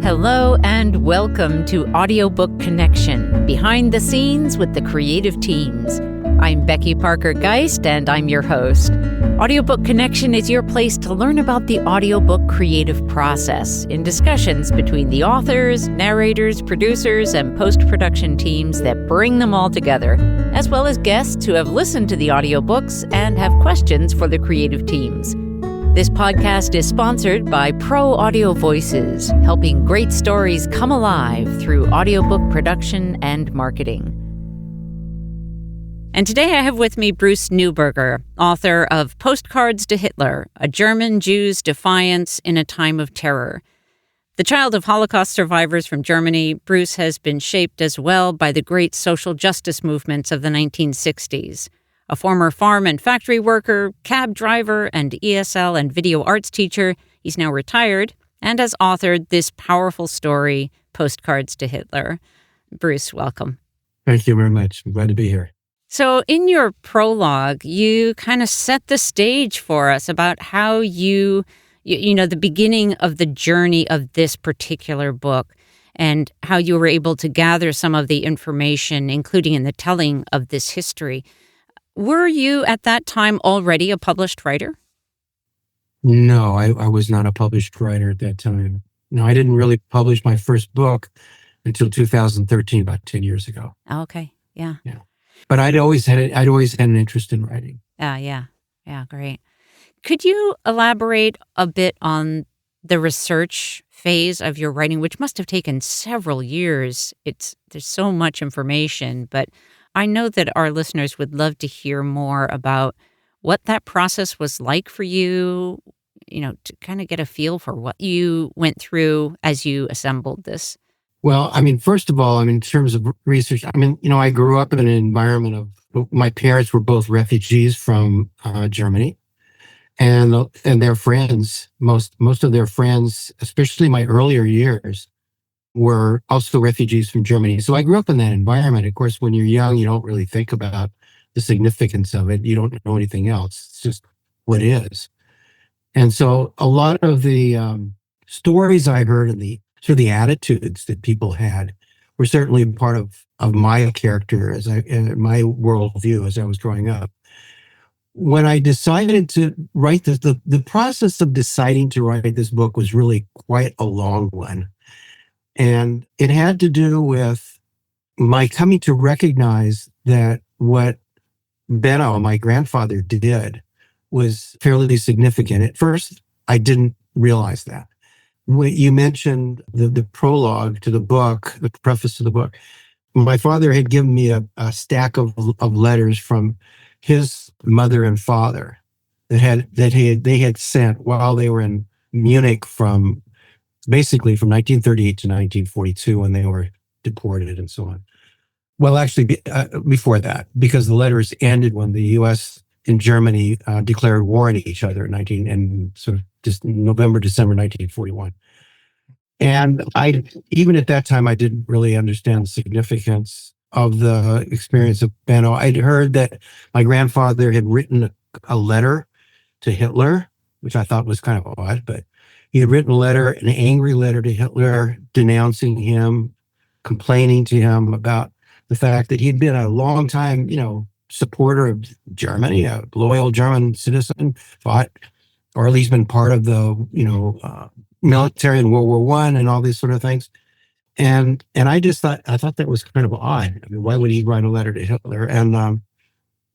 Hello and welcome to Audiobook Connection, behind the scenes with the creative teams. I'm Becky Parker-Geist and I'm your host. Audiobook Connection is your place to learn about the audiobook creative process in discussions between the authors, narrators, producers, and post-production teams that bring them all together, as well as guests who have listened to the audiobooks and have questions for the creative teams. This podcast is sponsored by Pro Audio Voices, helping great stories come alive through audiobook production and marketing. And today I have with me Bruce Neuburger, author of Postcards to Hitler, A German Jew's Defiance in a Time of Terror. The child of Holocaust survivors from Germany, Bruce has been shaped as well by the great social justice movements of the 1960s. A former farm and factory worker, cab driver, and ESL and video arts teacher, he's now retired and has authored this powerful story, Postcards to Hitler. Bruce, welcome. Thank you very much. I'm glad to be here. So in your prologue, you kind of set the stage for us about how you know, the beginning of the journey of this particular book and how you were able to gather some of the information, including in the telling of this history. Were you at that time already a published writer? No, I was not a published writer at that time. No, I didn't really publish my first book until 2013, about 10 years ago. Okay, yeah. But I'd always had an interest in writing. Yeah, great. Could you elaborate a bit on the research phase of your writing, which must have taken several years? There's so much information, but I know that our listeners would love to hear more about what that process was like for you, to kind of get a feel for what you went through as you assembled this. Well, first of all, in terms of research, I grew up in an environment of, my parents were both refugees from Germany, and their friends, most of their friends, especially my earlier years, were also refugees from Germany. So I grew up in that environment. Of course, when you're young, you don't really think about the significance of it. You don't know anything else. It's just what is. And so a lot of the stories I heard and the attitudes that people had were certainly part of my character and my worldview as I was growing up. When I decided to write this, the process of deciding to write this book was really quite a long one. And it had to do with my coming to recognize that what Benno, my grandfather, did was fairly significant. At first, I didn't realize that. When you mentioned the prologue to the book, the preface to the book, my father had given me a stack of letters from his mother and father that they had sent while they were in Munich basically from 1938 to 1942 when they were deported and so on. Well, actually, before that, because the letters ended when the U.S. and Germany declared war on each other in November, December 1941. And even at that time, I didn't really understand the significance of the experience of Benno. I'd heard that my grandfather had written a letter to Hitler, which I thought was kind of odd, but he had written an angry letter to Hitler, denouncing him, complaining to him about the fact that he'd been a long time, supporter of Germany, a loyal German citizen, fought, or at least been part of the, military in World War I and all these sort of things. And I thought that was kind of odd. Why would he write a letter to Hitler? And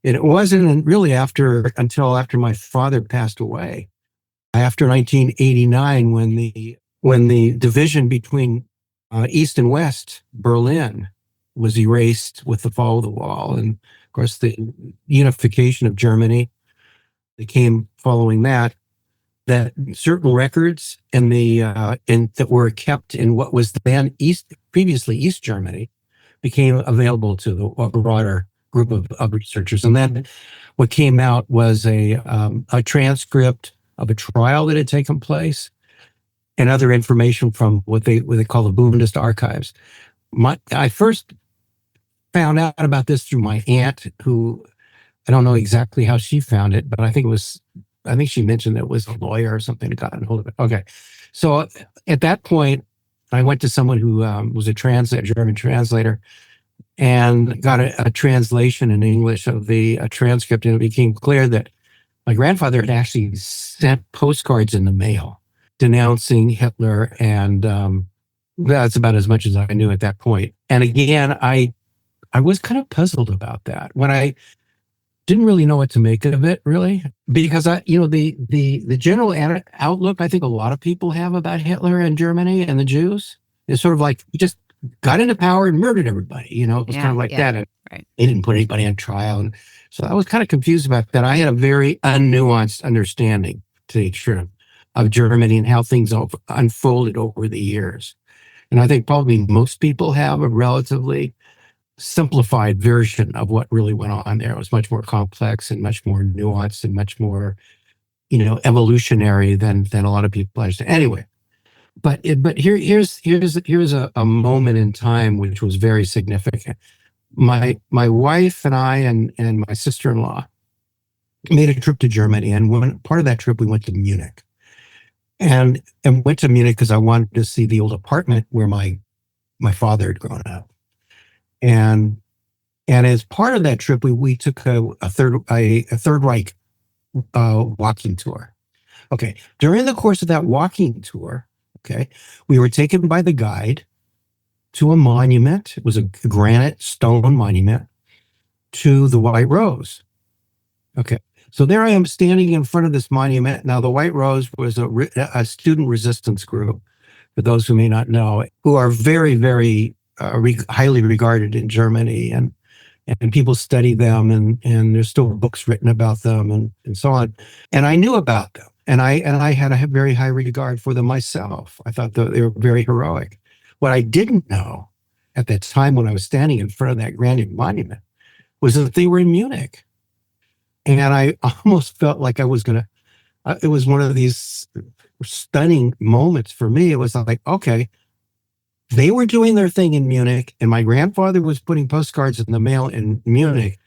it wasn't really until after my father passed away. After 1989, when the division between East and West Berlin was erased with the fall of the wall, and of course the unification of Germany that came following that certain records that were kept in what was then previously East Germany became available to a broader group of researchers, and then what came out was a transcript of a trial that had taken place, and other information from what they call the Bundest archives. I first found out about this through my aunt, who I don't know exactly how she found it, but I think she mentioned that it was a lawyer or something that got a hold of it. Okay, so at that point, I went to someone who was a German translator, and got a translation in English of the transcript, and it became clear that my grandfather had actually sent postcards in the mail denouncing Hitler, and that's about as much as I knew at that point. And again, I was kind of puzzled about that when I didn't really know what to make of it, really, because the general outlook I think a lot of people have about Hitler and Germany and the Jews is sort of like, we just got into power and murdered everybody. It was kind of like that. And right. They didn't put anybody on trial. And so I was kind of confused about that. I had a very unnuanced understanding, to the truth, of Germany and how things unfolded over the years. And I think probably most people have a relatively simplified version of what really went on there. It was much more complex and much more nuanced and much more, evolutionary than a lot of people understand. Anyway, but here's a moment in time which was very significant. My wife and I and my sister-in-law made a trip to Germany, and part of that trip we went to Munich, and went to Munich because I wanted to see the old apartment where my father had grown up, and as part of that trip we took a Third Reich walking tour. Okay, during the course of that walking tour, we were taken by the guide to a monument. It was a granite stone monument to the White Rose. Okay, so there I am standing in front of this monument. Now, the White Rose was a student resistance group, for those who may not know, who are very, very highly regarded in Germany, and people study them, and there's still books written about them, and so on. And I knew about them, and I had a very high regard for them myself. I thought that they were very heroic. What I didn't know at that time when I was standing in front of that granite monument was that they were in Munich. And I almost felt like I was going to, it was one of these stunning moments for me. It was like, okay, they were doing their thing in Munich, and my grandfather was putting postcards in the mail in Munich.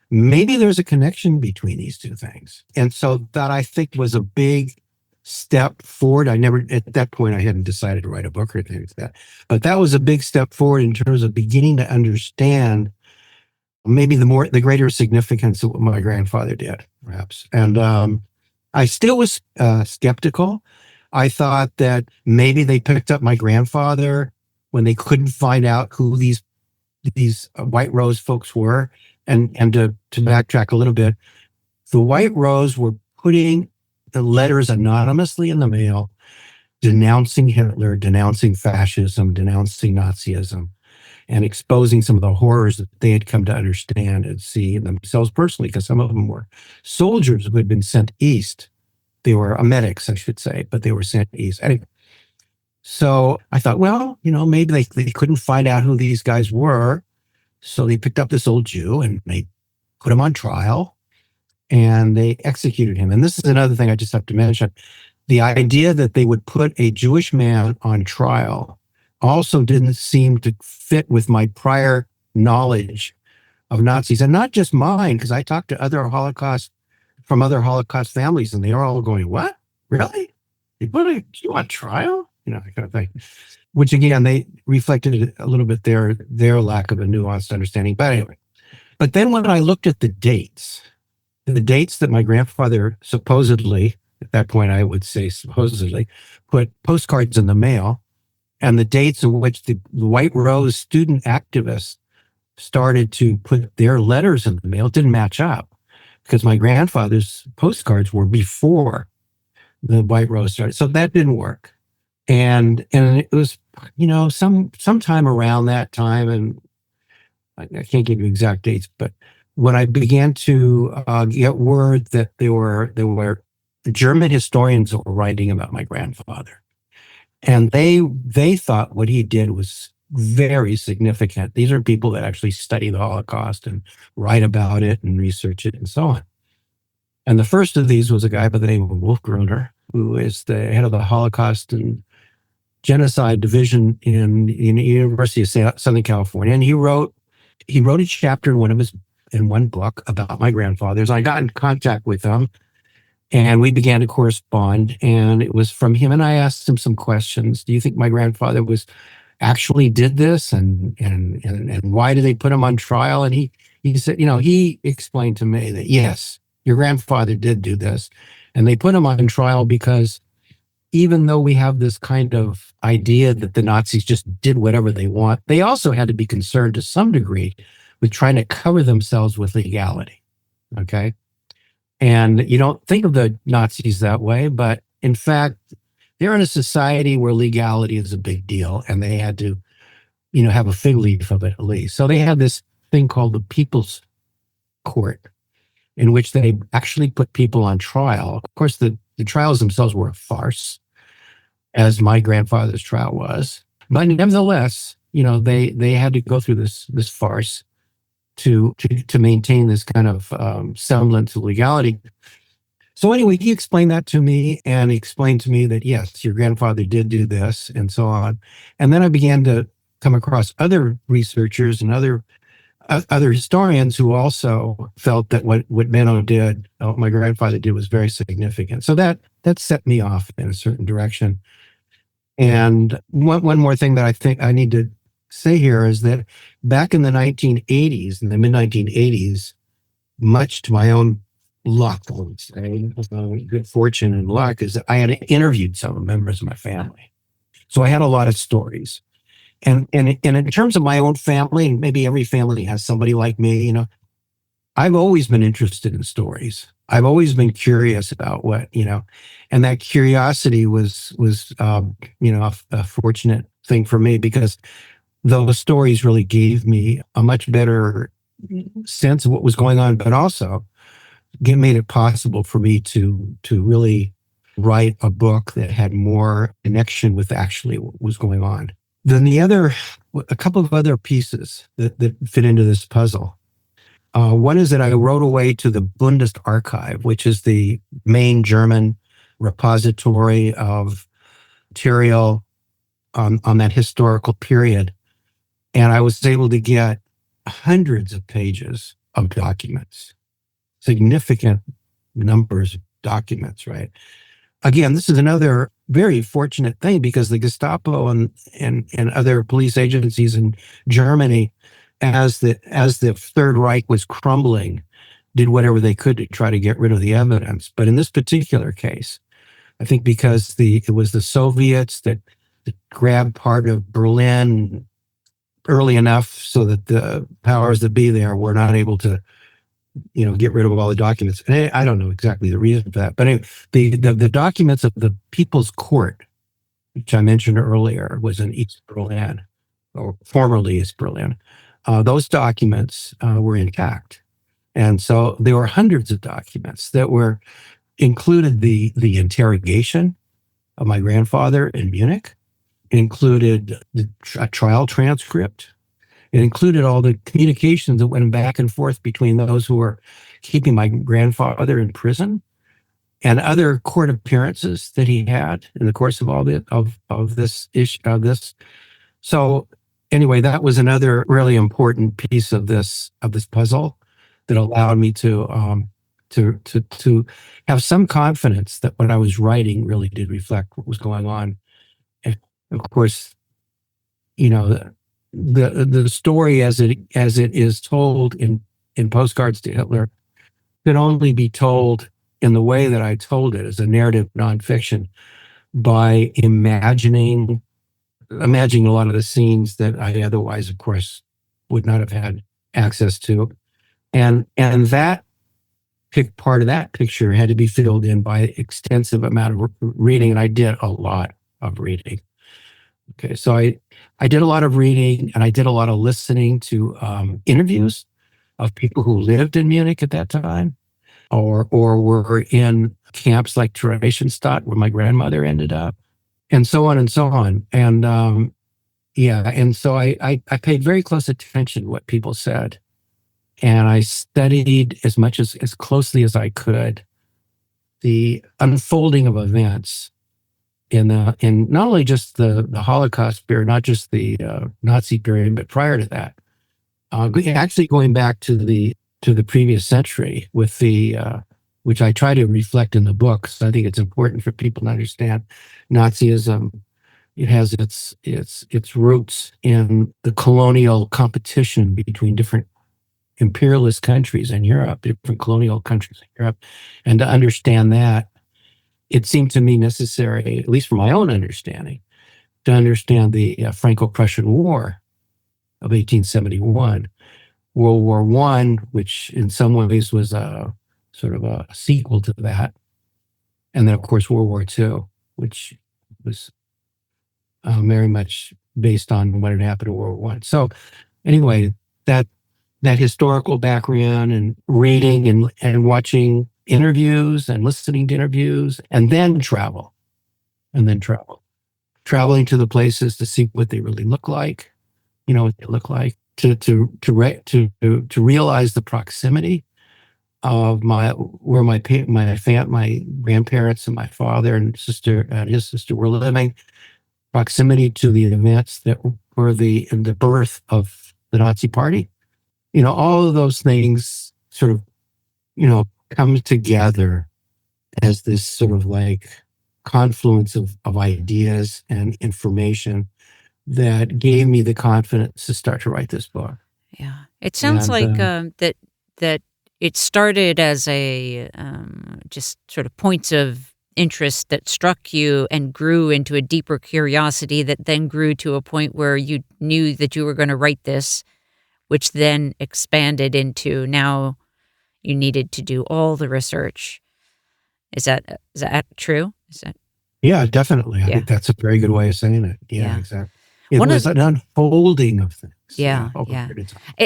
Maybe there's a connection between these two things. And so that, I think, was a big step forward. At that point, I hadn't decided to write a book or anything like that. But that was a big step forward in terms of beginning to understand maybe the greater significance of what my grandfather did, perhaps. And I still was skeptical. I thought that maybe they picked up my grandfather when they couldn't find out who these White Rose folks were. And to backtrack a little bit, the White Rose were putting the letters anonymously in the mail, denouncing Hitler, denouncing fascism, denouncing Nazism, and exposing some of the horrors that they had come to understand and see themselves personally, because some of them were soldiers who had been sent east. They were medics, I should say, but they were sent east. Anyway, so I thought, well, maybe they couldn't find out who these guys were, so they picked up this old Jew and they put him on trial, and they executed him. And this is another thing I just have to mention. The idea that they would put a Jewish man on trial also didn't seem to fit with my prior knowledge of Nazis. And not just mine, because I talked to other Holocaust families, and they are all going, what? Really? You put a Jew on trial? That kind of thing. Which, again, they reflected a little bit their lack of a nuanced understanding. But anyway, but then when I looked at the dates that my grandfather supposedly, at that point I would say supposedly, put postcards in the mail, and the dates in which the White Rose student activists started to put their letters in the mail, didn't match up, because my grandfather's postcards were before the White Rose started. So that didn't work. And it was, sometime around that time, and I can't give you exact dates, but when I began to get word that there were German historians that were writing about my grandfather, and they thought what he did was very significant. These are people that actually study the Holocaust and write about it and research it and so on. And the first of these was a guy by the name of Wolfgruner, who is the head of the Holocaust and Genocide Division in the University of Southern California. And he wrote a chapter in one book about my grandfathers. I got in contact with him, And we began to correspond, and it was from him. And I asked him some questions. Do you think my grandfather was actually did this, and why did they put him on trial? And he said, he explained to me that yes, your grandfather did do this, and they put him on trial because even though we have this kind of idea that the Nazis just did whatever they want, they also had to be concerned to some degree with trying to cover themselves with legality. Okay. And you don't think of the Nazis that way, but in fact, they're in a society where legality is a big deal, and they had to, have a fig leaf of it at least. So they had this thing called the People's Court, in which they actually put people on trial. Of course, the trials themselves were a farce, as my grandfather's trial was. But nevertheless, they had to go through this farce to maintain this kind of semblance of legality. So anyway, he explained that to me, and he explained to me that, yes, your grandfather did do this and so on. And then I began to come across other researchers and other historians who also felt that what Benno did, what my grandfather did, was very significant. So that set me off in a certain direction. And one more thing that I think I need to say here is that back in the 1980s, in the mid-1980s, much to my own luck, I would say, good fortune and luck, is that I had interviewed some members of my family. So I had a lot of stories. And in terms of my own family, and maybe every family has somebody like me, I've always been interested in stories. I've always been curious about what, and that curiosity was a fortunate thing for me, because those stories really gave me a much better sense of what was going on, but also made it possible for me to really write a book that had more connection with actually what was going on. Then a couple of other pieces that fit into this puzzle. One is that I wrote away to the Bundesarchiv, which is the main German repository of material on that historical period. And I was able to get hundreds of pages of documents, significant numbers of documents, right? Again, this is another very fortunate thing, because the Gestapo and other police agencies in Germany, as the Third Reich was crumbling, did whatever they could to try to get rid of the evidence. But in this particular case, I think because it was the Soviets that grabbed part of Berlin early enough so that the powers that be there were not able to, get rid of all the documents. And I don't know exactly the reason for that. But anyway, the documents of the People's Court, which I mentioned earlier, was in East Berlin, or formerly East Berlin. Those documents were intact. And so there were hundreds of documents that included the interrogation of my grandfather in Munich. It included a trial transcript. It included all the communications that went back and forth between those who were keeping my grandfather in prison, and other court appearances that he had in the course of all of this issue of this. So anyway, that was another really important piece of this puzzle that allowed me to have some confidence that what I was writing really did reflect what was going on. And of course, the story as it is told in Postcards to Hitler could only be told in the way that I told it, as a narrative nonfiction, by imagining a lot of the scenes that I otherwise, of course, would not have had access to. And that part of that picture had to be filled in by extensive amount of reading, and I did a lot of reading. Okay, so I did a lot of reading, and I did a lot of listening to interviews of people who lived in Munich at that time, or were in camps like Theresienstadt, where my grandmother ended up, and so on and so on. And and so I paid very close attention to what people said, and I studied as closely as I could the unfolding of events in not only just the Holocaust period, not just the Nazi period, but prior to that, actually going back to the previous century with the which I try to reflect in the book. So I think it's important for people to understand Nazism. It has its roots in the colonial competition between different imperialist countries in Europe, different colonial countries in Europe. And to understand that, it seemed to me necessary, at least for my own understanding, to understand the Franco-Prussian War of 1871, World War I, which in some ways was a sort of a sequel to that, and then of course World War II, which was very much based on what had happened in World War I. So anyway, that historical background and reading and watching interviews and listening to interviews, and then traveling to the places to see what they really look like, what they look like, to realize the proximity of my grandparents and my father and sister and his sister were living, proximity to the events that were in the birth of the Nazi Party. All of those things sort of, come together as this sort of like confluence of ideas and information that gave me the confidence to start to write this book. Yeah, it sounds like that it started as a just sort of points of interest that struck you and grew into a deeper curiosity that then grew to a point where you knew that you were going to write this, which then expanded into now you needed to do all the research. Is that true? Yeah, definitely. I Yeah. think that's a very good way of saying it. Yeah. Exactly. It One was an unfolding of things. Yeah.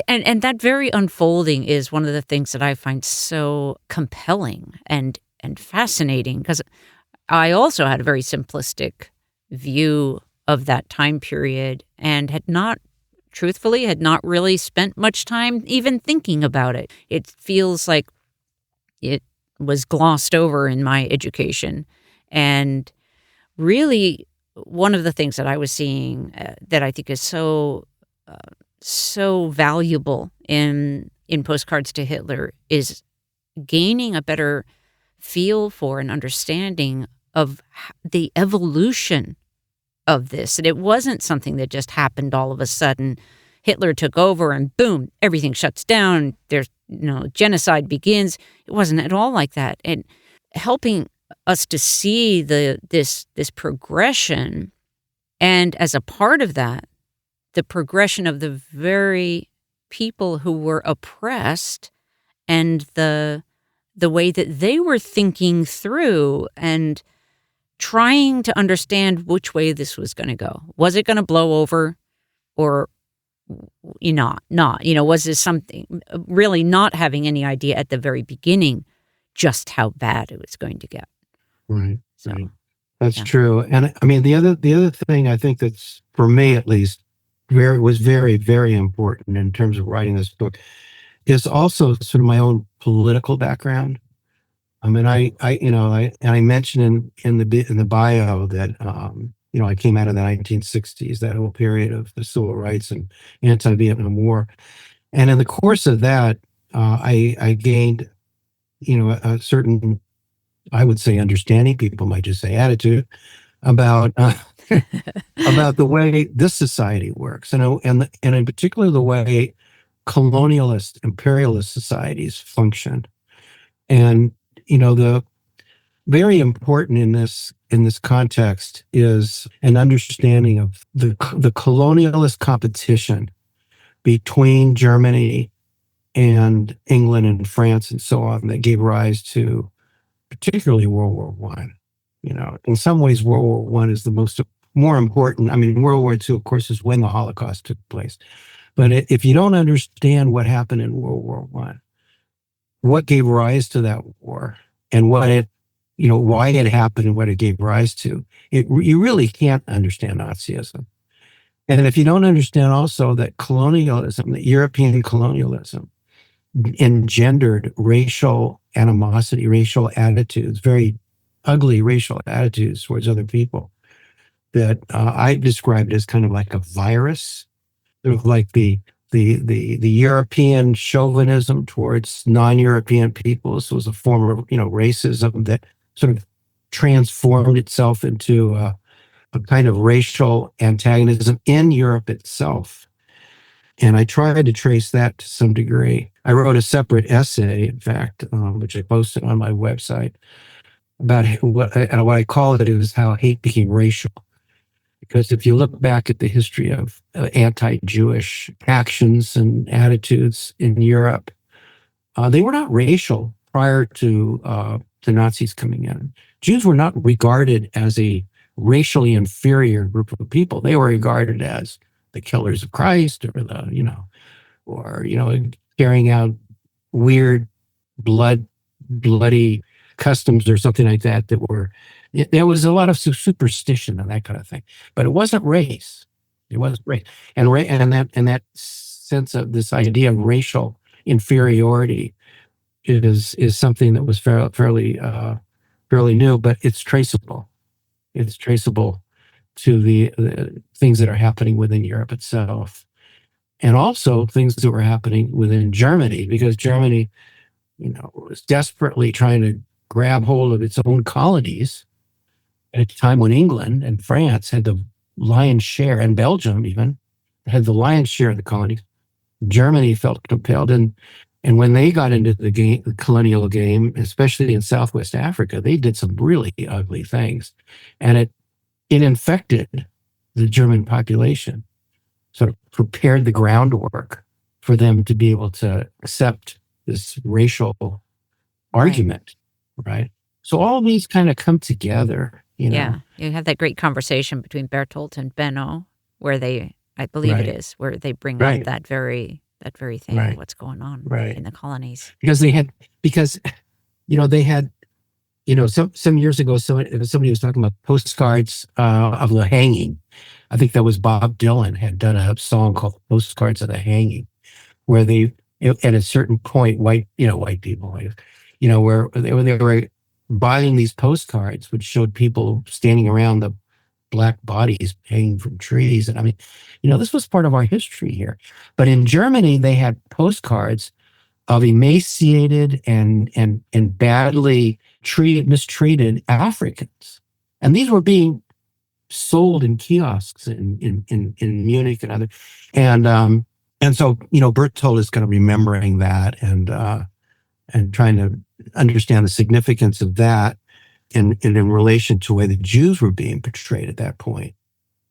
And that very unfolding is one of the things that I find so compelling and fascinating, because I also had a very simplistic view of that time period and had not really spent much time even thinking about it. It feels like it was glossed over in my education. And really, one of the things that I was seeing that I think is so valuable in Postcards to Hitler is gaining a better feel for and understanding of the evolution of this. And it wasn't something that just happened all of a sudden. Hitler took over and boom, everything shuts down. There's genocide begins. It wasn't at all like that. And helping us to see this progression, and as a part of that, the progression of the very people who were oppressed and the way that they were thinking through and trying to understand which way this was going to go. Was it going to blow over, or not? Was this something really not having any idea at the very beginning just how bad it was going to get? Right. So, right. That's true. And I mean, the other thing I think that's, for me at least, was very, very important in terms of writing this book is also sort of my own political background. I mean, I mentioned in the bio that I came out of the 1960s, that whole period of the civil rights and anti-Vietnam War, and in the course of that, I gained, a certain, I would say, understanding, people might just say attitude, about about the way this society works, and in particular the way colonialist, imperialist societies function. And the very important in this context is an understanding of the colonialist competition between Germany and England and France and so on that gave rise to particularly World War I. In some ways, World War I is the more important. I mean, World War II, of course, is when the Holocaust took place. But if you don't understand what happened in World War I, what gave rise to that war, and why it happened and what it gave rise to, you really can't understand Nazism. And if you don't understand also that colonialism, that European colonialism, engendered racial animosity, racial attitudes, very ugly racial attitudes towards other people, that I described as kind of like a virus, sort of like the the European chauvinism towards non-European peoples was a form of, racism that sort of transformed itself into a kind of racial antagonism in Europe itself. And I tried to trace that to some degree. I wrote a separate essay, in fact, which I posted on my website about what I call it is how hate became racial. Because if you look back at the history of anti-Jewish actions and attitudes in Europe, they were not racial prior to the Nazis coming in. Jews were not regarded as a racially inferior group of people. They were regarded as the killers of Christ, or carrying out weird bloody customs or something like that. There was a lot of superstition and that kind of thing, but it wasn't race. It wasn't race, and that sense of this idea of racial inferiority is something that was fairly new, but it's traceable. It's traceable to the things that are happening within Europe itself, and also things that were happening within Germany, because Germany, was desperately trying to grab hold of its own colonies at a time when England and France had the lion's share, and Belgium even had the lion's share of the colonies. Germany felt compelled, and when they got into the colonial game, especially in Southwest Africa, they did some really ugly things, and it infected the German population, sort of prepared the groundwork for them to be able to accept this racial argument, right? So all these kind of come together, Yeah, you have that great conversation between Bertolt and Benno, where I believe it is, where they bring up that very thing, what's going on in the colonies. Because they had some years ago, somebody was talking about postcards of the hanging. I think that was Bob Dylan had done a song called Postcards of the Hanging, where they, at a certain point, white people, where they were buying these postcards, which showed people standing around the black bodies hanging from trees. And I mean, this was part of our history here. But in Germany, they had postcards of emaciated and badly mistreated Africans. And these were being sold in kiosks in Munich and other. And so, Bertolt is kind of remembering that and trying to understand the significance of that in relation to the way the Jews were being portrayed at that point.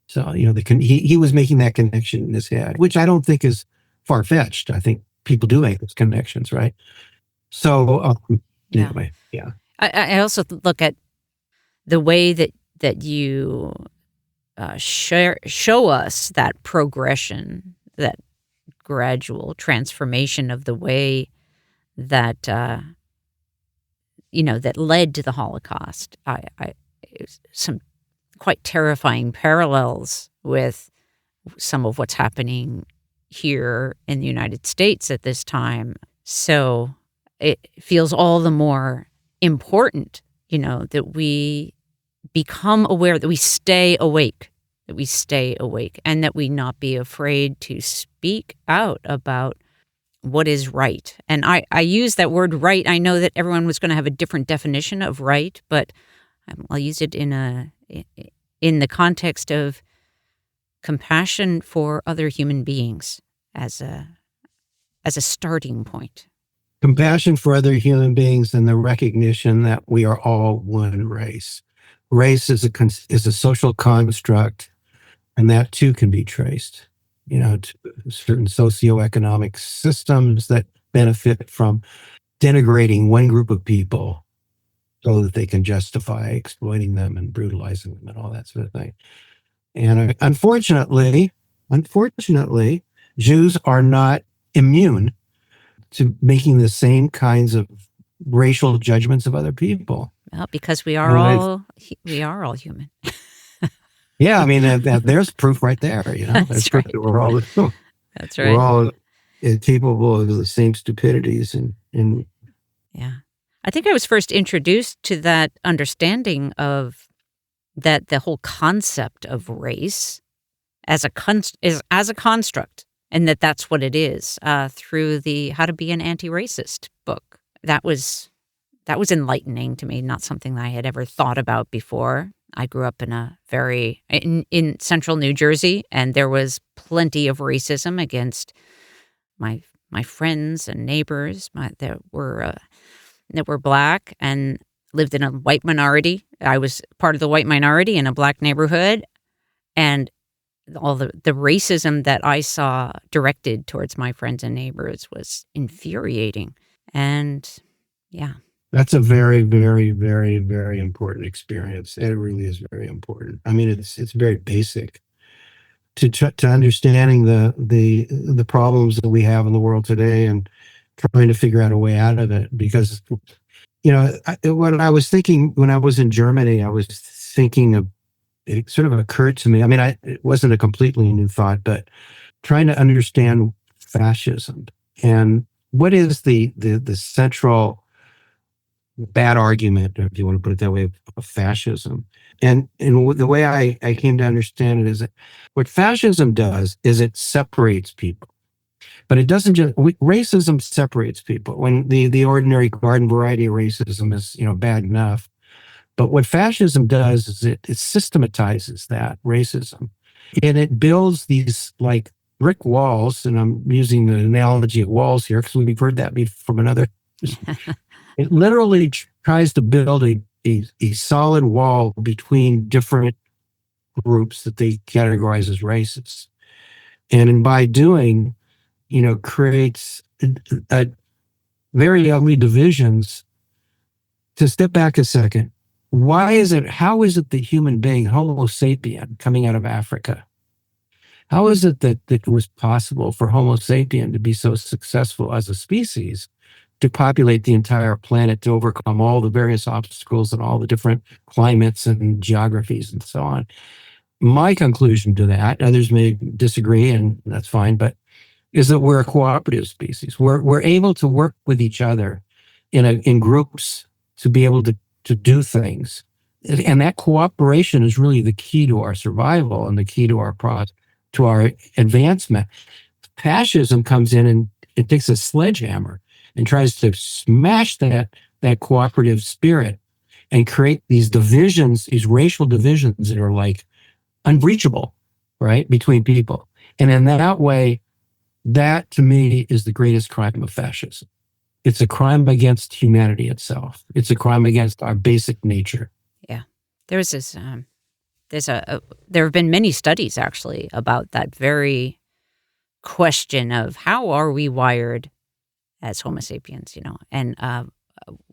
So, he was making that connection in his head, which I don't think is far-fetched. I think people do make those connections, right? So, anyway, yeah. I also look at the way that you show us that progression, that gradual transformation of the way that that led to the Holocaust. Some quite terrifying parallels with some of what's happening here in the United States at this time. So it feels all the more important, that we become aware, that we stay awake, and that we not be afraid to speak out about what is right. And I use that word right. I know that everyone was going to have a different definition of right, but I'll use it in the context of compassion for other human beings as a starting point. Compassion for other human beings and the recognition that we are all one race. Race is a social construct, and that too can be traced, to certain socioeconomic systems that benefit from denigrating one group of people so that they can justify exploiting them and brutalizing them and all that sort of thing. And unfortunately, Jews are not immune to making the same kinds of racial judgments of other people. Well, because we are all human. Yeah, I mean, there's proof right there. There's proof that we're all. That's right. We're all capable of the same stupidities, and yeah, I think I was first introduced to that understanding of that the whole concept of race as a construct and that's what it is, through the How to Be an Anti-Racist book. That was enlightening to me, not something that I had ever thought about before. I grew up in central New Jersey, and there was plenty of racism against my friends and neighbors that were Black and lived in a white minority. I was part of the white minority in a Black neighborhood, and all the racism that I saw directed towards my friends and neighbors was infuriating. And yeah. That's a very, very, very, very important experience. It really is very important. I mean, it's very basic to understanding the problems that we have in the world today and trying to figure out a way out of it. Because, what I was thinking when I was in Germany, I was thinking of, it sort of occurred to me. I mean, it wasn't a completely new thought, but trying to understand fascism and what is the central bad argument, if you want to put it that way, of fascism. And the way I came to understand it is that what fascism does is it separates people. But it doesn't just, racism separates people. When the ordinary garden variety of racism is, bad enough. But what fascism does is it systematizes that racism. And it builds these like brick walls, and I'm using the analogy of walls here because we've heard that from another. It literally tries to build a solid wall between different groups that they categorize as racist. And by doing, creates very ugly divisions. To step back a second, how is it the human being, Homo sapien, coming out of Africa? How is it that it was possible for Homo sapien to be so successful as a species to populate the entire planet, to overcome all the various obstacles and all the different climates and geographies and so on? My conclusion to that, others may disagree, and that's fine, but is that we're a cooperative species. We're able to work with each other in groups to be able to do things. And that cooperation is really the key to our survival and the key to our advancement. Fascism comes in and it takes a sledgehammer and tries to smash that cooperative spirit and create these divisions, these racial divisions that are like unbreachable, right, between people. And in that way, that to me is the greatest crime of fascism. It's a crime against humanity itself. It's a crime against our basic nature. Yeah. There's this, there have been many studies actually about that very question of how are we wired as Homo sapiens, and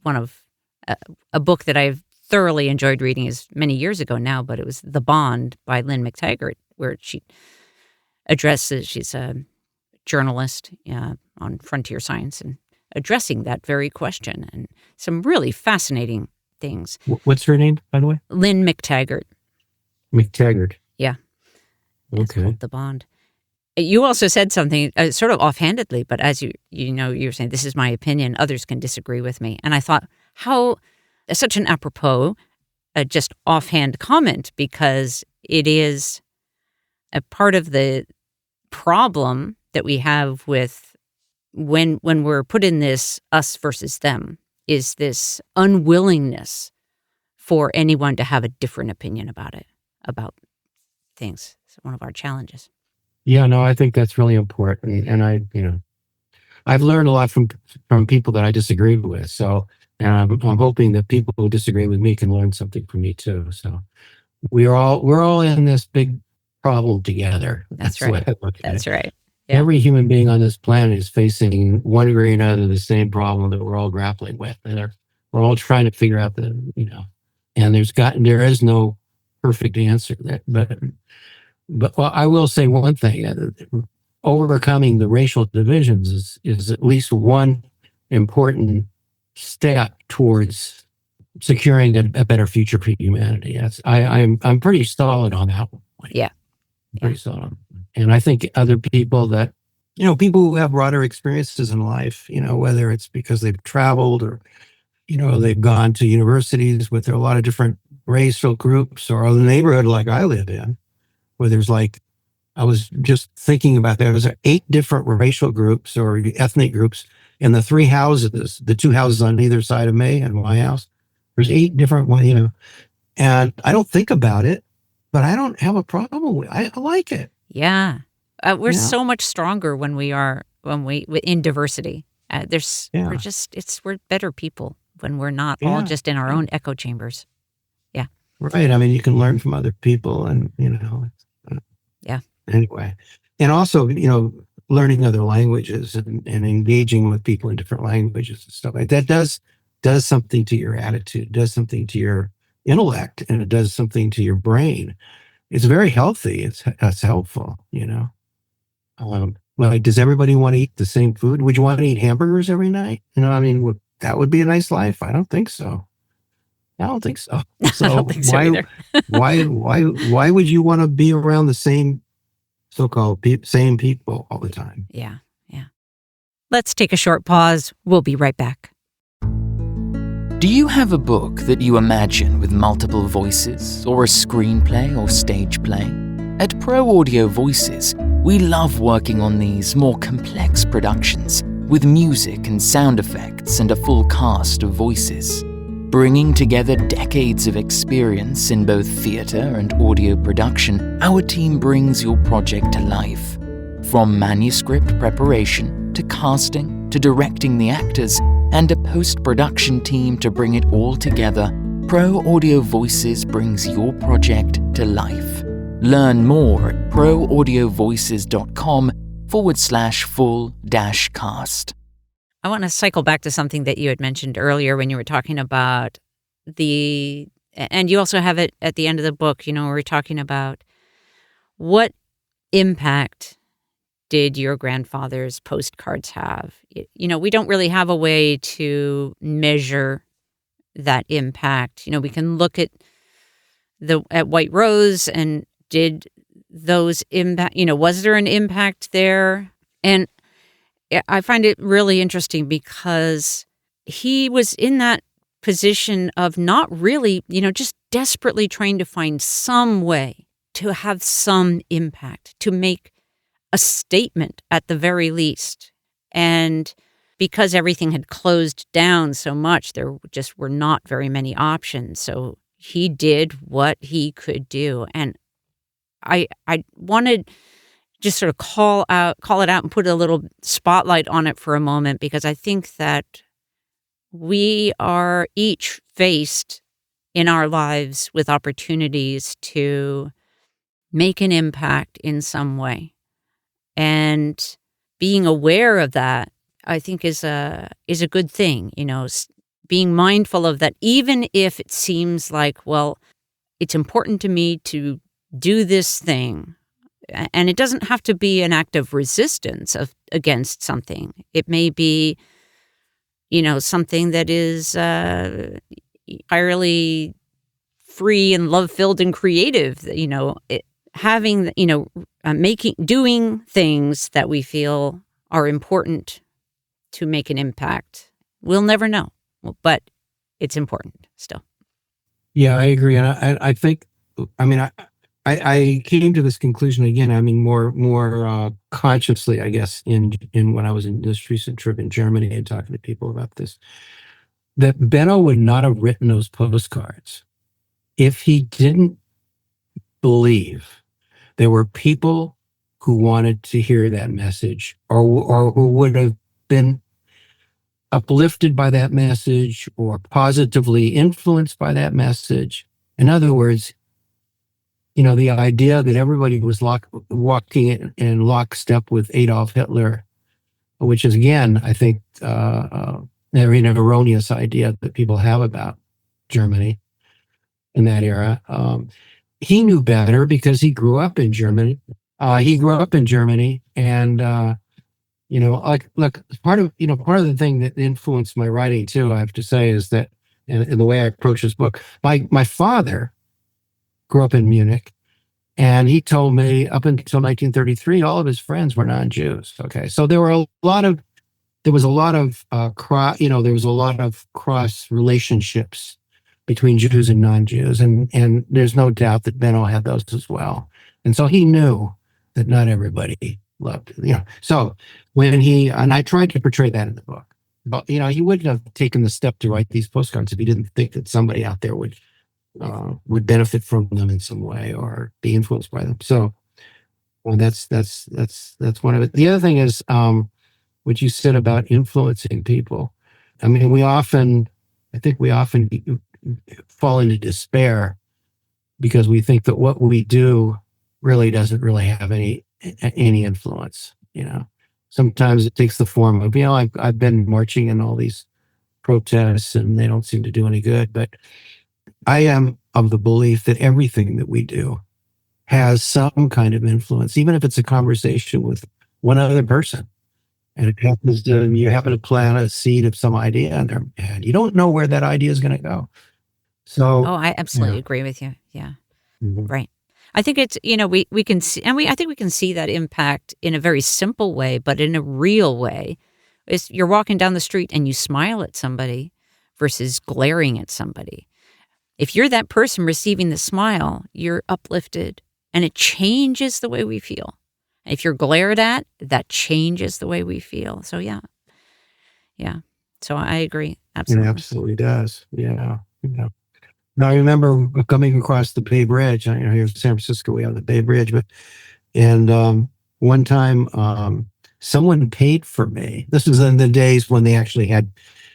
one of a book that I've thoroughly enjoyed reading is many years ago now, but it was The Bond by Lynn McTaggart, where she addresses, she's a journalist on Frontier Science and addressing that very question and some really fascinating things. What's her name, by the way? Lynn McTaggart. McTaggart. Yeah. Okay. It's called The Bond. You also said something sort of offhandedly, but as you were saying, this is my opinion. Others can disagree with me. And I thought, how such an apropos, just offhand comment, because it is a part of the problem that we have with when we're put in this us versus them, is this unwillingness for anyone to have a different opinion about things. It's one of our challenges. Yeah, no, I think that's really important. And I've learned a lot from people that I disagree with. So, and I'm hoping that people who disagree with me can learn something from me too. So we're all in this big problem together. That's right. What I look at. That's right. Yeah. Every human being on this planet is facing one degree or another the same problem that we're all grappling with. And we're all trying to figure out and there is no perfect answer there. But well, I will say one thing: overcoming the racial divisions is at least one important step towards securing a better future for humanity. I'm pretty solid on that one. Yeah. Pretty solid. And I think other people that, people who have broader experiences in life, whether it's because they've traveled or, they've gone to universities with a lot of different racial groups, or the neighborhood like I live in, where there's like I was just thinking about that. There was 8 different racial groups or ethnic groups in the 3 houses, the 2 houses on either side of me and my house. There's 8 different ones, and I don't think about it, but I don't have a problem with it. I like it. Yeah. We're Yeah. so much stronger when we in diversity. Yeah. We're better people when we're not all Yeah. just in our own echo chambers. Yeah. Right. I mean, you can learn from other people and, Yeah. anyway. And also, learning other languages and engaging with people in different languages and stuff like that does something to your attitude, does something to your intellect, and it does something to your brain. It's very healthy. It's helpful, Like, does everybody want to eat the same food? Would you want to eat hamburgers every night? That would be a nice life. I don't think so. I don't think so. So I don't think so either. why would you want to be around the same so-called same people all the time? Yeah. Yeah. Let's take a short pause. We'll be right back. Do you have a book that you imagine with multiple voices, or a screenplay or stage play? At Pro Audio Voices, we love working on these more complex productions with music and sound effects and a full cast of voices. Bringing together decades of experience in both theatre and audio production, our team brings your project to life. From manuscript preparation, to casting, to directing the actors, and a post-production team to bring it all together, Pro Audio Voices brings your project to life. Learn more at proaudiovoices.com/full-cast. I want to cycle back to something that you had mentioned earlier when you were talking about and you also have it at the end of the book, we're talking about what impact did your grandfather's postcards have? We don't really have a way to measure that impact. We can look at White Rose and did those impact, was there an impact there? And I find it really interesting because he was in that position of not really, just desperately trying to find some way to have some impact, to make a statement at the very least. And because everything had closed down so much, there just were not very many options. So he did what he could do. And I wanted just sort of call it out and put a little spotlight on it for a moment, because I think that we are each faced in our lives with opportunities to make an impact in some way. And being aware of that, I think, is a good thing, being mindful of that, even if it seems like, well, it's important to me to do this thing. And it doesn't have to be an act of resistance against something. It may be, something that is entirely free and love-filled and creative, doing things that we feel are important to make an impact. We'll never know, but it's important still. Yeah, I agree. And I think, I came to this conclusion again. More consciously, I guess, in when I was in this recent trip in Germany and talking to people about this, that Benno would not have written those postcards if he didn't believe there were people who wanted to hear that message, or who would have been uplifted by that message or positively influenced by that message. In other words, the idea that everybody was walking in lockstep with Adolf Hitler, which is, again, I think, an erroneous idea that people have about Germany in that era. He knew better because he grew up in Germany. And look, part of the thing that influenced my writing too, I have to say, is that in the way I approach this book, my father grew up in Munich, and he told me up until 1933, all of his friends were non-Jews. Okay, so there was a lot of cross relationships between Jews and non-Jews, and there's no doubt that Benno had those as well. And so he knew that not everybody loved. So when and I tried to portray that in the book, but he wouldn't have taken the step to write these postcards if he didn't think that somebody out there would benefit from them in some way or be influenced by them. So, well, that's one of it. The other thing is what you said about influencing people. I mean, I think we often fall into despair because we think that what we do really doesn't really have any influence. Sometimes it takes the form of, I've been marching in all these protests and they don't seem to do any good. But I am of the belief that everything that we do has some kind of influence, even if it's a conversation with one other person. And you happen to plant a seed of some idea in their head. You don't know where that idea is going to go. So, I absolutely agree with you. Yeah. Mhm. Right. I think it's, we can see, and I think we can see that impact in a very simple way, but in a real way. You're walking down the street and you smile at somebody versus glaring at somebody. If you're that person receiving the smile, you're uplifted and it changes the way we feel. And if you're glared at, that changes the way we feel. So, yeah. So I agree. Absolutely. It absolutely does. Yeah. Now, I remember coming across the Bay Bridge. Here in San Francisco, we have the Bay Bridge. And one time, someone paid for me. This was in the days when they actually had.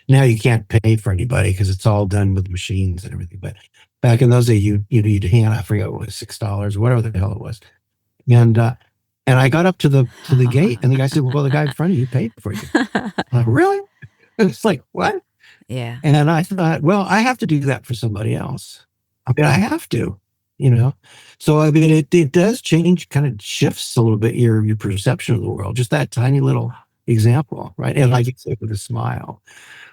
Now you can't pay for anybody because it's all done with machines and everything. But back in those days, you'd hand. I forget what it was, $6 or whatever the hell it was. And I got up to the gate, and the guy said, "Well, the guy in front of you paid for you." I'm like, really? It's like, what? Yeah. And I thought, well, I have to do that for somebody else. I mean, I have to, So, I mean, it does change, kind of shifts a little bit your perception of the world. Just that tiny little example, right? And like you said, with a smile.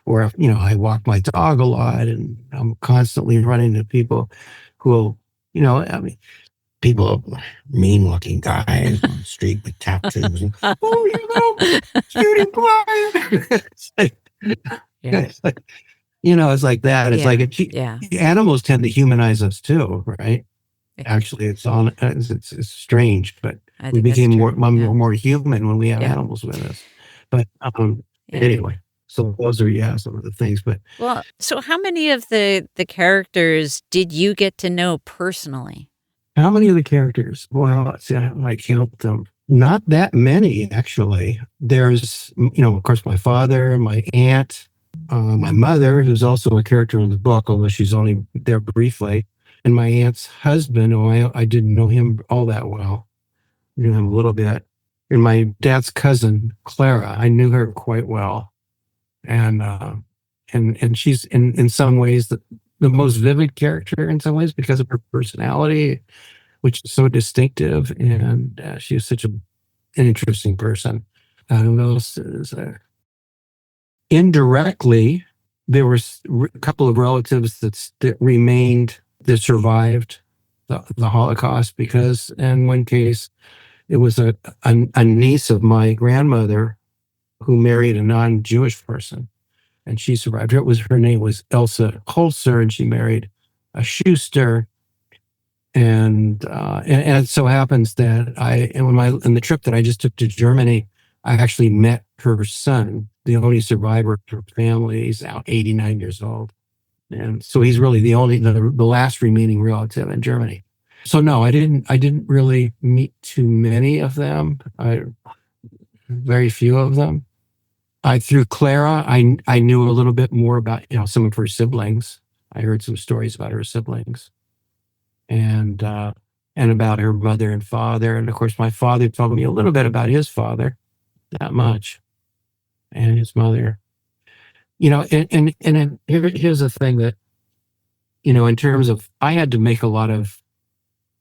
Or, I walk my dog a lot, and I'm constantly running into people who, I mean, people, mean-looking guys on the street with tattoos. And, cutie pie. It's like, it's like, it's like that. It's like animals tend to humanize us too, right? Actually, it's strange, but we became more human when we have animals with us. But anyway, so those are some of the things. But well, so how many of the characters did you get to know personally? How many of the characters? Well, let's see, I count them. Not that many, actually. There's, of course, my father, my aunt, my mother, who's also a character in the book, although she's only there briefly, and my aunt's husband, who I didn't know him all that well. Knew him a little bit. And my dad's cousin, Clara, I knew her quite well. And she's in some ways the most vivid character in some ways because of her personality, which is so distinctive, and she is such an interesting person. Who else is there? Indirectly, there were a couple of relatives that survived the Holocaust, because in one case, it was a niece of my grandmother who married a non-Jewish person, and she survived. Her name was Elsa Holzer, and she married a Schuster. And it so happens that in the trip that I just took to Germany, I actually met her son, the only survivor of her family. He's now 89 years old, and so he's really the last remaining relative in Germany. So no, I didn't really meet too many of them. Very few of them. Through Clara, I knew a little bit more about some of her siblings. I heard some stories about her siblings, and about her mother and father. And of course, my father told me a little bit about his father, not much, and his mother. And here's the thing that, in terms of, I had to make a lot of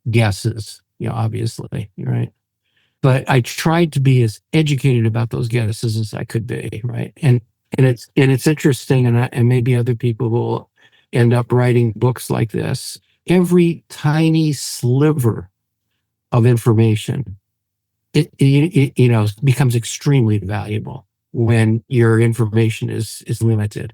guesses, obviously, right? But I tried to be as educated about those guesses as I could be, right? And it's interesting, and maybe other people will end up writing books like this. Every tiny sliver of information, it becomes extremely valuable when your information is limited.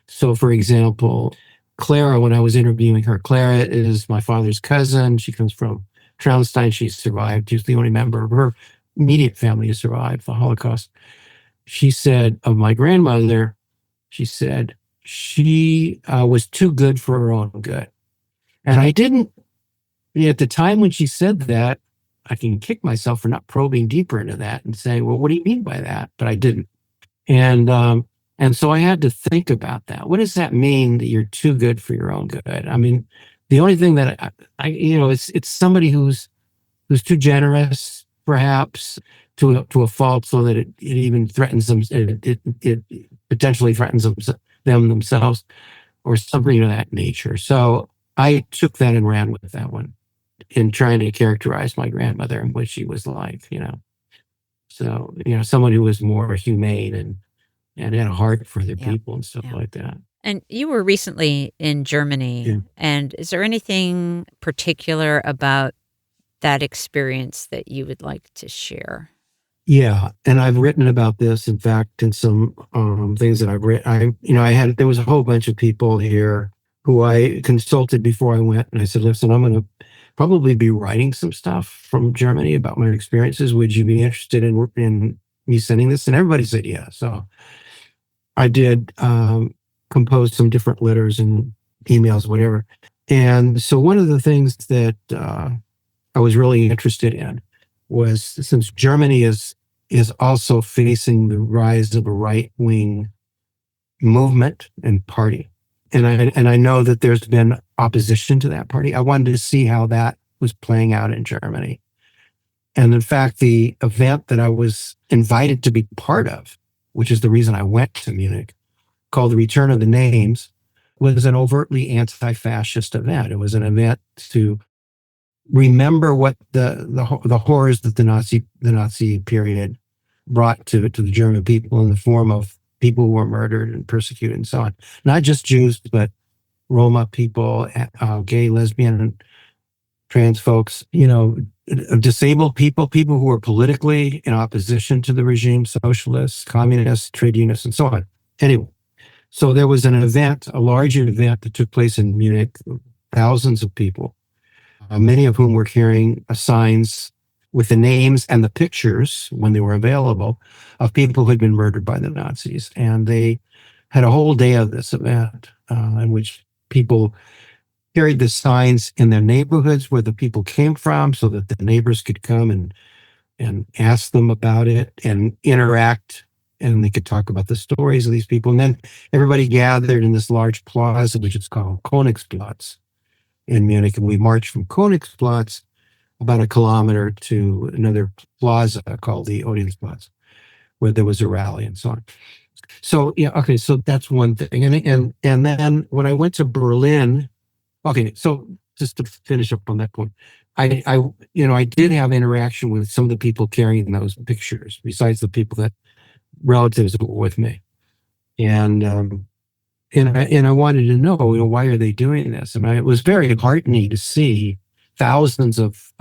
So, for example, Clara, when I was interviewing her, Clara is my father's cousin. She comes from Traunstein, she survived. She was the only member of her immediate family to survive the Holocaust. She said of my grandmother, she said she was too good for her own good. And I didn't, at the time when she said that, I can kick myself for not probing deeper into that and saying, well, what do you mean by that? But I didn't. And so I had to think about that. What does that mean that you're too good for your own good? I mean, the only thing that it's somebody who's too generous, perhaps, to a fault, so that it even threatens them. It potentially threatens them themselves, or something of that nature. So I took that and ran with that one in trying to characterize my grandmother and what she was like. So someone who was more humane and had a heart for their people and stuff like that. And you were recently in Germany, and is there anything particular about that experience that you would like to share? Yeah, and I've written about this, in fact, in some things that I've written. There was a whole bunch of people here who I consulted before I went, and I said, listen, I'm going to probably be writing some stuff from Germany about my experiences. Would you be interested in me sending this? And everybody said yeah. So I did compose some different letters and emails, whatever. And so one of the things that I was really interested in was, since Germany is also facing the rise of a right-wing movement and party, and I know that there's been opposition to that party, I wanted to see how that was playing out in Germany. And in fact, the event that I was invited to be part of, which is the reason I went to Munich, called The Return of the Names, was an overtly anti-fascist event. It was an event to remember what the horrors that the Nazi period brought to the German people, in the form of people who were murdered and persecuted and so on. Not just Jews, but Roma people, gay, lesbian, and trans folks, disabled people who were politically in opposition to the regime, socialists, communists, trade unionists, and so on. Anyway, so there was an event, a larger event that took place in Munich, thousands of people, many of whom were carrying signs with the names and the pictures, when they were available, of people who had been murdered by the Nazis. And they had a whole day of this event in which people carried the signs in their neighborhoods where the people came from, so that the neighbors could come and ask them about it and interact, and they could talk about the stories of these people. And then everybody gathered in this large plaza, which is called Königsplatz in Munich. And we marched from Königsplatz about a kilometer to another plaza called the Odeonsplatz, where there was a rally and so on. So, so that's one thing. And then when I went to Berlin, so just to finish up on that point, I did have interaction with some of the people carrying those pictures, besides the people that relatives that were with me. And I wanted to know, why are they doing this? And it was very heartening to see thousands of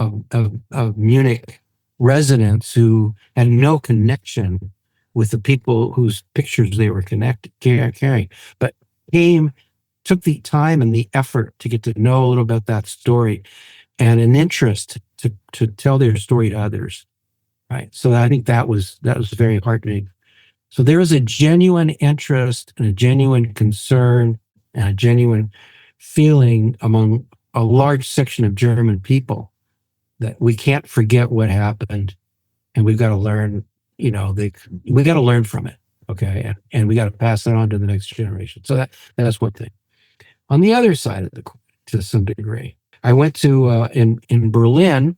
Munich residents who had no connection with the people whose pictures they were carrying, but took the time and the effort to get to know a little about that story, and an interest to tell their story to others. Right. So I think that was very heartening. So there is a genuine interest and a genuine concern and a genuine feeling among a large section of German people that we can't forget what happened, and we've got to learn, we got to learn from it. Okay. And we got to pass it on to the next generation. So that's one thing. On the other side of the coin, to some degree, I went to, in Berlin,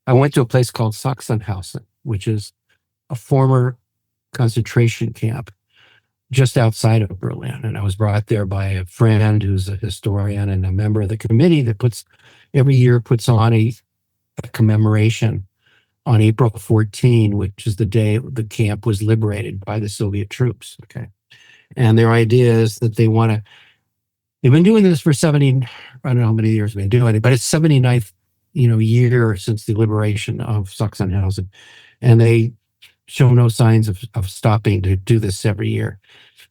I went to a place called Sachsenhausen, which is a former concentration camp just outside of Berlin. And I was brought there by a friend who's a historian and a member of the committee that every year puts on a commemoration on April 14, which is the day the camp was liberated by the Soviet troops. Okay. And their idea is that they've been doing this for 70, I don't know how many years they've been doing it, but it's 79th, year since the liberation of Sachsenhausen. And they show no signs of stopping to do this every year.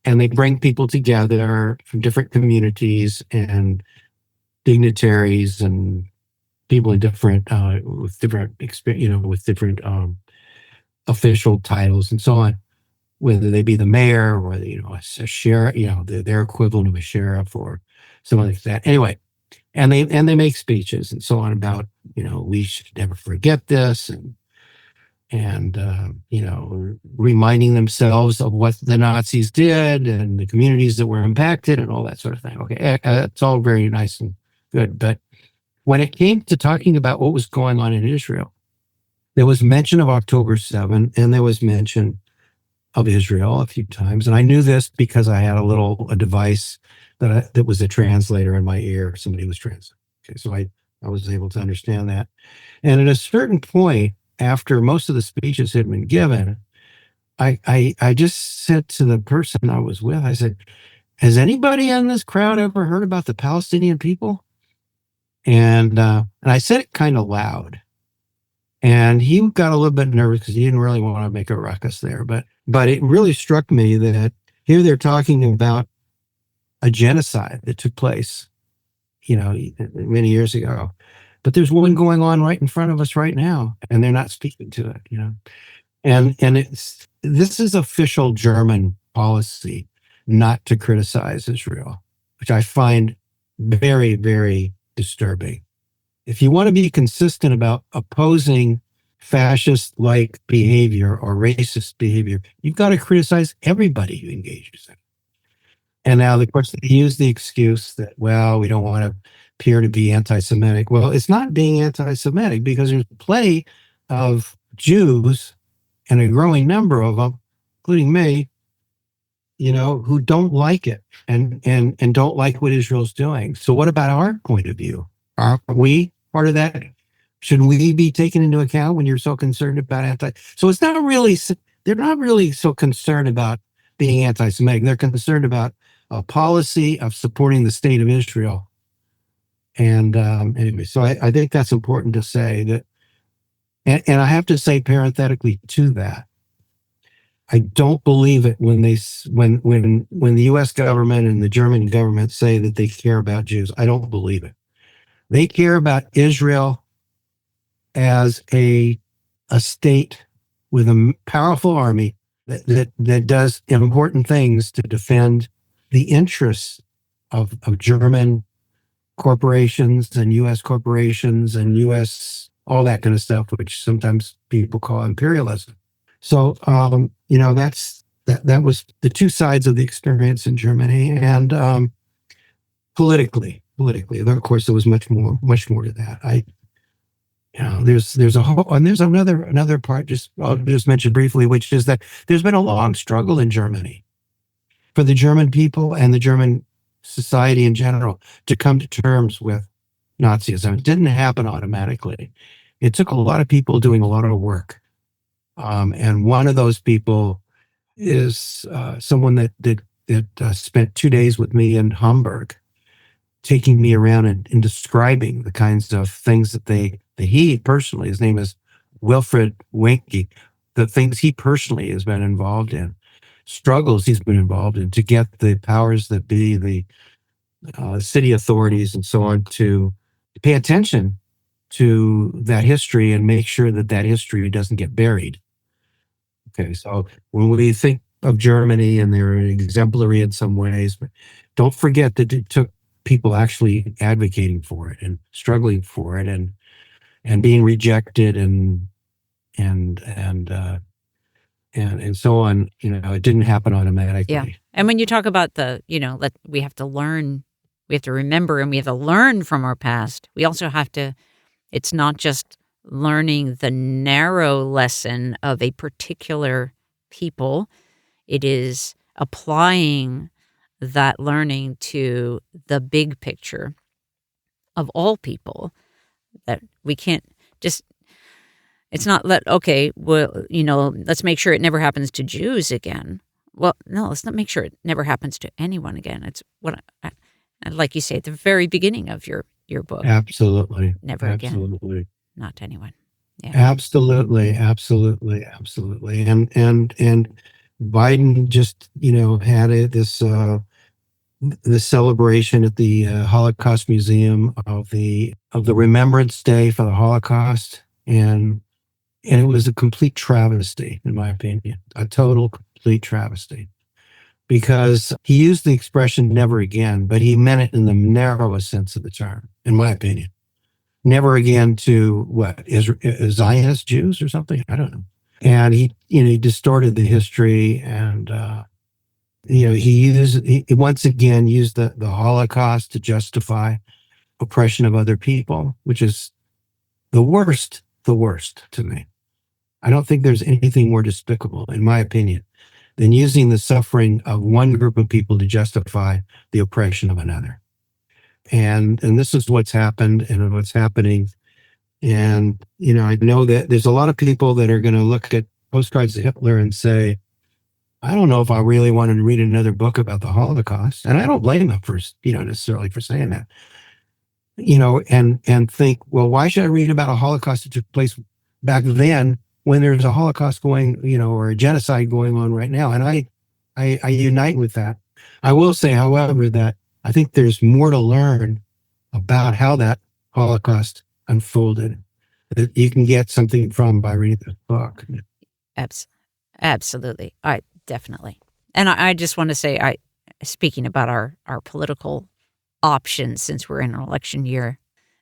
And they bring people together from different communities and dignitaries and people in different with different experience, with different official titles and so on, whether they be the mayor or a sheriff, their equivalent of a sheriff or someone like that. Anyway, and they make speeches and so on about we should never forget this, and reminding themselves of what the Nazis did and the communities that were impacted and all that sort of thing. Okay, it's all very nice and good, but when it came to talking about what was going on in Israel, there was mention of October 7, and there was mention of Israel a few times. And I knew this because I had a device that was a translator in my ear. Somebody was translating. Okay, so I was able to understand that. And at a certain point, after most of the speeches had been given, I just said to the person I was with, I said, has anybody in this crowd ever heard about the Palestinian people? And I said it kind of loud. And he got a little bit nervous because he didn't really want to make a ruckus there. But it really struck me that here they're talking about a genocide that took place, many years ago. But there's one going on right in front of us right now, and they're not speaking to it, And this is official German policy not to criticize Israel, which I find very, very disturbing. If you want to be consistent about opposing fascist-like behavior or racist behavior, you've got to criticize everybody who engages in it. And now, of course, they use the excuse that, well, we don't want to appear to be anti-Semitic. Well, it's not being anti-Semitic because there's plenty of Jews, and a growing number of them, including me, who don't like it and don't like what Israel's doing. So what about our point of view? Are we part of that? Should we be taken into account when you're so concerned about So it's not really, they're not really so concerned about being anti-Semitic. They're concerned about a policy of supporting the state of Israel. And anyway, so I think that's important to say that. And I have to say parenthetically to that, I don't believe it when the U.S. government and the German government say that they care about Jews. I don't believe it. They care about Israel as a state with a powerful army that does important things to defend the interests of German corporations and U.S. corporations and U.S. all that kind of stuff, which sometimes people call imperialism. So, that was the two sides of the experience in Germany. And politically, of course, there was much more to that. There's a whole, and there's another part, I'll just mention briefly, which is that there's been a long struggle in Germany for the German people and the German society in general to come to terms with Nazism. It didn't happen automatically. It took a lot of people doing a lot of work. And one of those people is someone that spent 2 days with me in Hamburg, taking me around and describing the kinds of things that he personally, his name is Wilfried Wenke, the things he personally has been involved in, struggles he's been involved in to get the powers that be, the city authorities and so on, to pay attention to that history and make sure that history doesn't get buried. Okay, so when we think of Germany, and they're exemplary in some ways, but don't forget that it took people actually advocating for it and struggling for it and being rejected and so on. It didn't happen automatically. Yeah. And when you talk about we have to learn, we have to remember, and we have to learn from our past. We also have to, it's not just learning the narrow lesson of a particular people. It is applying that learning to the big picture of all people, that we can't just, it's not let's make sure it never happens to Jews again. Well, no, let's not make sure it never happens to anyone again. It's what like you say at the very beginning of your book. Absolutely. Never again. Absolutely. Not to anyone. Yeah. Absolutely. And Biden just, had this the celebration at the Holocaust Museum of the Remembrance Day for the Holocaust, and it was a complete travesty, in my opinion, a total complete travesty, because he used the expression "never again," but he meant it in the narrowest sense of the term, in my opinion. Never again to what, Zionist Jews or something? I don't know. And he distorted the history, and he once again used the Holocaust to justify oppression of other people, which is the worst to me. I don't think there's anything more despicable, in my opinion, than using the suffering of one group of people to justify the oppression of another. And this is what's happened and what's happening. And, I know that there's a lot of people that are going to look at Postcards to Hitler and say, I don't know if I really wanted to read another book about the Holocaust. And I don't blame them for, necessarily for saying that, and think, well, why should I read about a Holocaust that took place back then when there's a Holocaust going, or a genocide going on right now? And I unite with that. I will say, however, that I think there's more to learn about how that Holocaust unfolded that you can get something from by reading the book. Absolutely. Definitely. And I just want to say, speaking about our political options, since we're in an election year,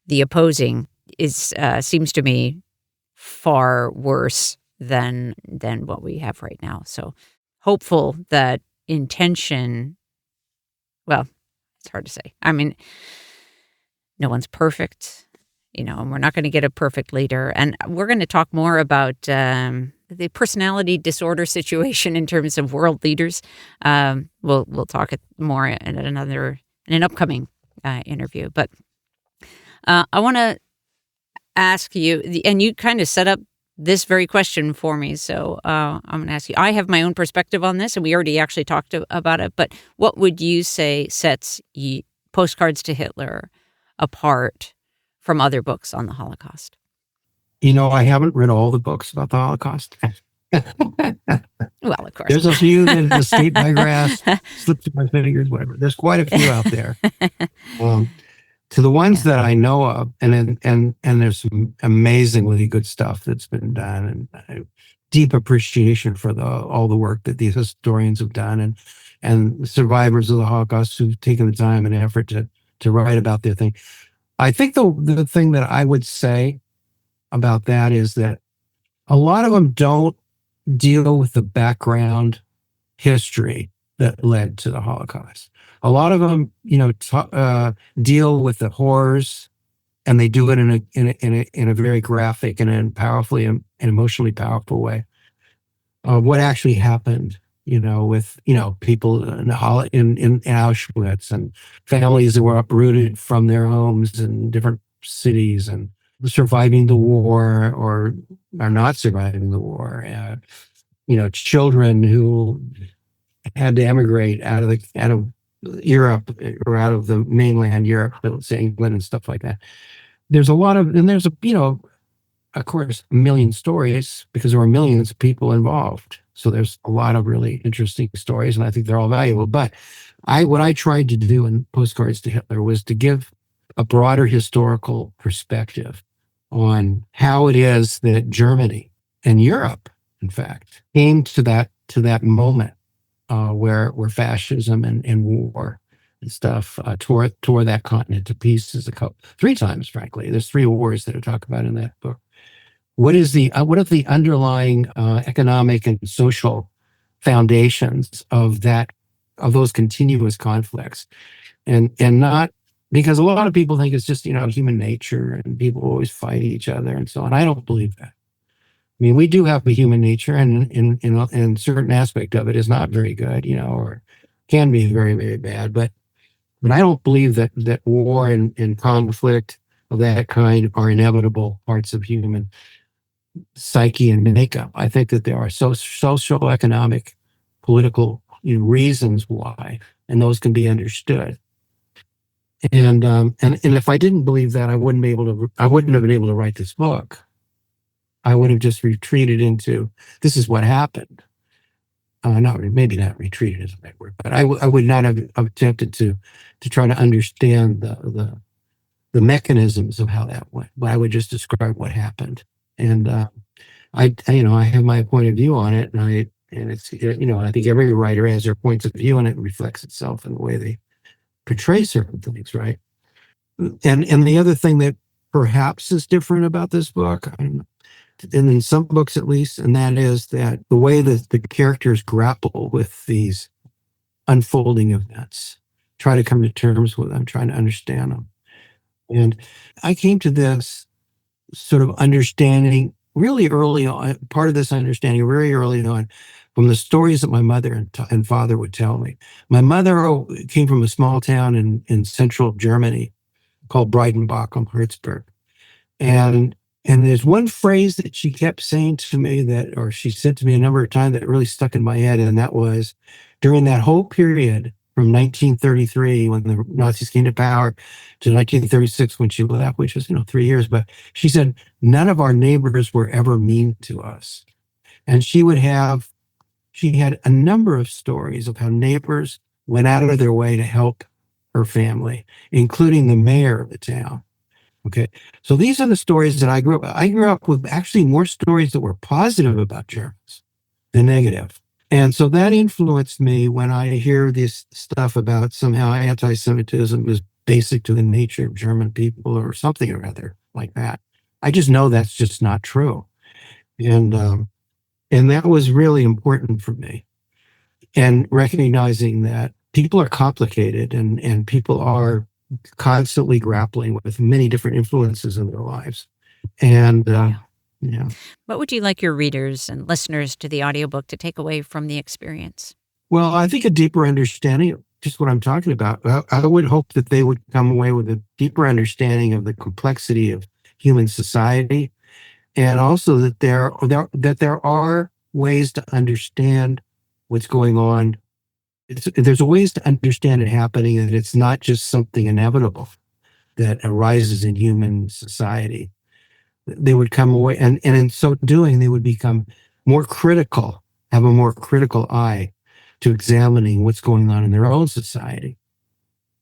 the opposing seems to me far worse than what we have right now. So hopeful that intention, well, it's hard to say. I mean, no one's perfect, and we're not going to get a perfect leader. And we're going to talk more about the personality disorder situation in terms of world leaders. We'll talk more in an upcoming interview. But I want to ask you, and you kind of set up this very question for me. So I'm going to ask you, I have my own perspective on this, and we already actually talked about it, but what would you say sets Postcards to Hitler apart from other books on the Holocaust? I haven't read all the books about the Holocaust. Well, of course. There's a few that escaped my grasp, slipped through my fingers, whatever. There's quite a few out there. To the ones that I know of, and there's some amazingly good stuff that's been done, and deep appreciation for all the work that these historians have done, and survivors of the Holocaust who've taken the time and effort to write about their thing. I think the thing that I would say about that is that a lot of them don't deal with the background history that led to the Holocaust. A lot of them, deal with the horrors, and they do it in a very graphic and powerfully and emotionally powerful way. What actually happened, with people in Auschwitz, and families that were uprooted from their homes in different cities, and surviving the war or are not surviving the war. Children who had to emigrate out of Europe or out of the mainland Europe, let's say England and stuff like that. There's a lot of, and there's of course, a million stories because there were millions of people involved. So there's a lot of really interesting stories, and I think they're all valuable. But what I tried to do in Postcards to Hitler was to give a broader historical perspective on how it is that Germany and Europe, in fact, came to that moment where fascism and war and stuff tore that continent to pieces 3 times, frankly. There's 3 wars that I talk about in that book. What are the underlying economic and social foundations of those continuous conflicts, and not because a lot of people think it's just human nature and people always fight each other and so on. I don't believe that. I mean, we do have a human nature, and in certain aspect of it is not very good, or can be very, very bad. But I don't believe that war and conflict of that kind are inevitable parts of human psyche and makeup. I think that there are social, economic, political reasons why, and those can be understood. And if I didn't believe that, I wouldn't have been able to write this book. I would have just retreated into, this is what happened. maybe not retreated is the right word, but I would not have attempted to try to understand the mechanisms of how that went, but I would just describe what happened. And I have my point of view on it, and it's, I think every writer has their points of view, and it reflects itself in the way they portray certain things, right? And the other thing that perhaps is different about this book, and in some books at least, and that is that the way that the characters grapple with these unfolding events, try to come to terms with them, trying to understand them. And I came to this sort of understanding really early on, part of this understanding very early on, from the stories that my mother and father would tell me. My mother came from a small town in central Germany called Breidenbach am Herzberg. And there's one phrase that she kept saying to me or she said to me a number of times that really stuck in my head. And that was during that whole period from 1933, when the Nazis came to power, to 1936, when she left, which was, 3 years. But she said, none of our neighbors were ever mean to us. And she had a number of stories of how neighbors went out of their way to help her family, including the mayor of the town. Okay. So these are the stories that I grew up. I grew up with actually more stories that were positive about Germans than negative. And so that influenced me when I hear this stuff about somehow anti-Semitism is basic to the nature of German people or something or other like that. I just know that's just not true. And that was really important for me. And recognizing that people are complicated and people are constantly grappling with many different influences in their lives. And yeah. What would you like your readers and listeners to the audiobook to take away from the experience? Well, I think a deeper understanding of just what I'm talking about. I would hope that they would come away with a deeper understanding of the complexity of human society, and also that there are ways to understand what's going on. There's ways to understand it happening, and it's not just something inevitable that arises in human society. They would come away, and in so doing, they would become more critical, have a more critical eye to examining what's going on in their own society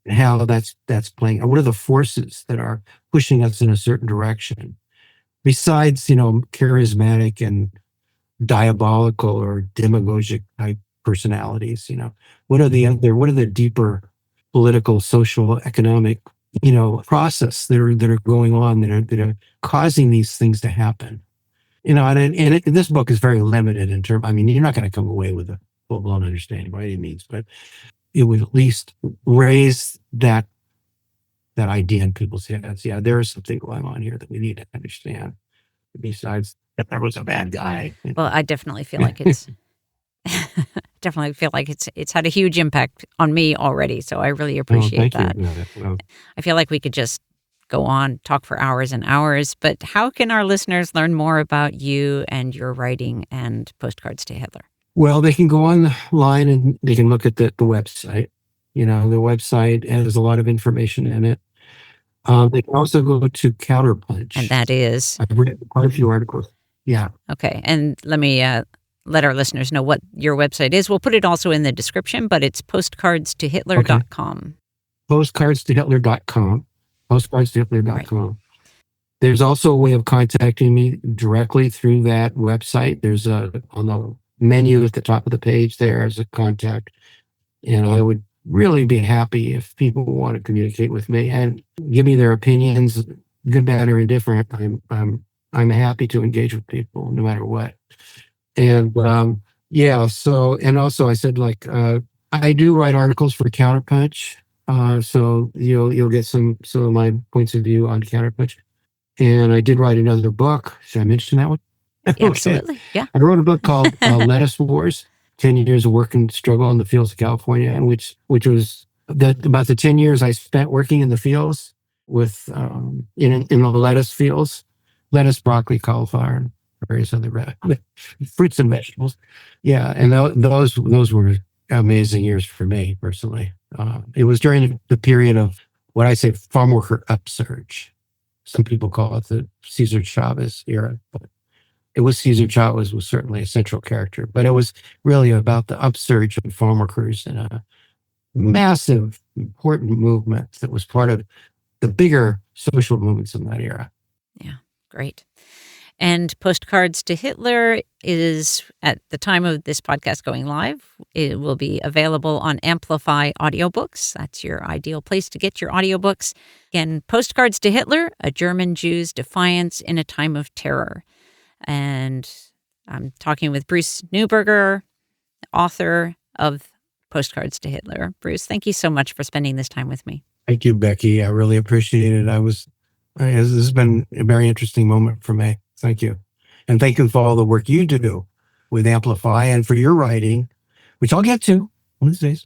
and how that's playing. What are the forces that are pushing us in a certain direction? Besides, charismatic and diabolical or demagogic type personalities, what are the deeper political, social, economic, process that are going on that are causing these things to happen? This book is very limited in terms. I mean, you're not going to come away with a full-blown understanding by any means, but it would at least raise that idea in people's heads. Yeah, there is something going on here that we need to understand. Besides that, there was a bad guy. Well, I definitely feel like it's it's had a huge impact on me already. So I really appreciate that. Well, I feel like we could just go on, talk for hours and hours, but how can our listeners learn more about you and your writing and Postcards to Hitler? Well, they can go online and they can look at the website. The website has a lot of information in it. They can also go to Counterpunch. And that is? I've written quite a few articles. Yeah. Okay. And let me let our listeners know what your website is. We'll put it also in the description, but it's postcardstohitler.com. Okay. Postcardstohitler.com. Postcardstohitler.com. Right. There's also a way of contacting me directly through that website. There's on the menu at the top of the page, there's a contact. And I would really be happy if people want to communicate with me and give me their opinions, good, bad, or indifferent. I'm happy to engage with people no matter what. And so, and also I said, I do write articles for Counterpunch. So you'll get some of my points of view on Counterpunch. And I did write another book. Should I mention that one? Yeah, absolutely. Yeah. I wrote a book called Lettuce Wars, 10 Years of Work and Struggle in the Fields of California, and which was about the 10 years I spent working in the fields with in the lettuce fields, lettuce, broccoli, cauliflower, and various other fruits and vegetables. Yeah, and those were amazing years for me personally. It was during the period of what I say farm worker upsurge. Some people call it the Cesar Chavez era. But it was Cesar Chavez was certainly a central character, but it was really about the upsurge of farm workers in a massive, important movement that was part of the bigger social movements in that era. Yeah, great. And Postcards to Hitler is, at the time of this podcast going live, it will be available on Amplify audiobooks. That's your ideal place to get your audiobooks. Again, Postcards to Hitler, a German Jew's defiance in a time of terror. And I'm talking with Bruce Neuburger, author of Postcards to Hitler. Bruce, thank you so much for spending this time with me. Thank you, Becky. I really appreciate it. This has been a very interesting moment for me. Thank you. And thank you for all the work you do with Amplify and for your writing, which I'll get to one of these days.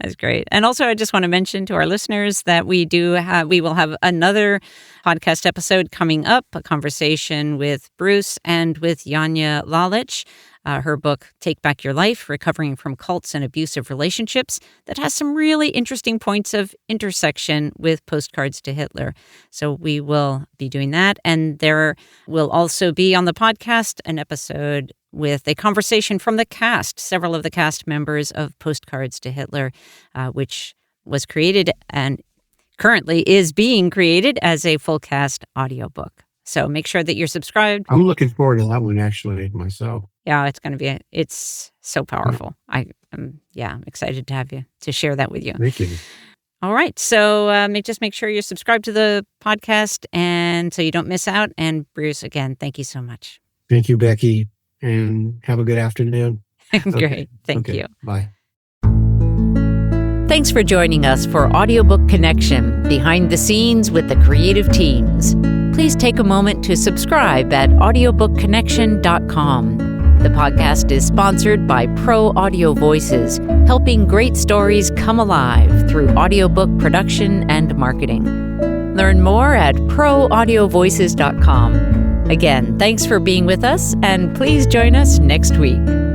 That's great. And also, I just want to mention to our listeners that we will have another podcast episode coming up, a conversation with Bruce and with Janja Lalich. Her book, Take Back Your Life, Recovering from Cults and Abusive Relationships, that has some really interesting points of intersection with Postcards to Hitler. So we will be doing that. And there will also be on the podcast an episode with a conversation from the cast, several of the cast members of Postcards to Hitler, which was created and currently is being created as a full cast audiobook. So make sure that you're subscribed. I'm looking forward to that one, actually, myself. Yeah, it's going to be, it's so powerful. I'm excited to have you, to share that with you. Thank you. All right. So just make sure you're subscribed to the podcast and so you don't miss out. And Bruce, again, thank you so much. Thank you, Becky. And have a good afternoon. Great. Thank you. Bye. Thanks for joining us for Audiobook Connection, behind the scenes with the creative teams. Please take a moment to subscribe at audiobookconnection.com. The podcast is sponsored by Pro Audio Voices, helping great stories come alive through audiobook production and marketing. Learn more at proaudiovoices.com. Again, thanks for being with us, and please join us next week.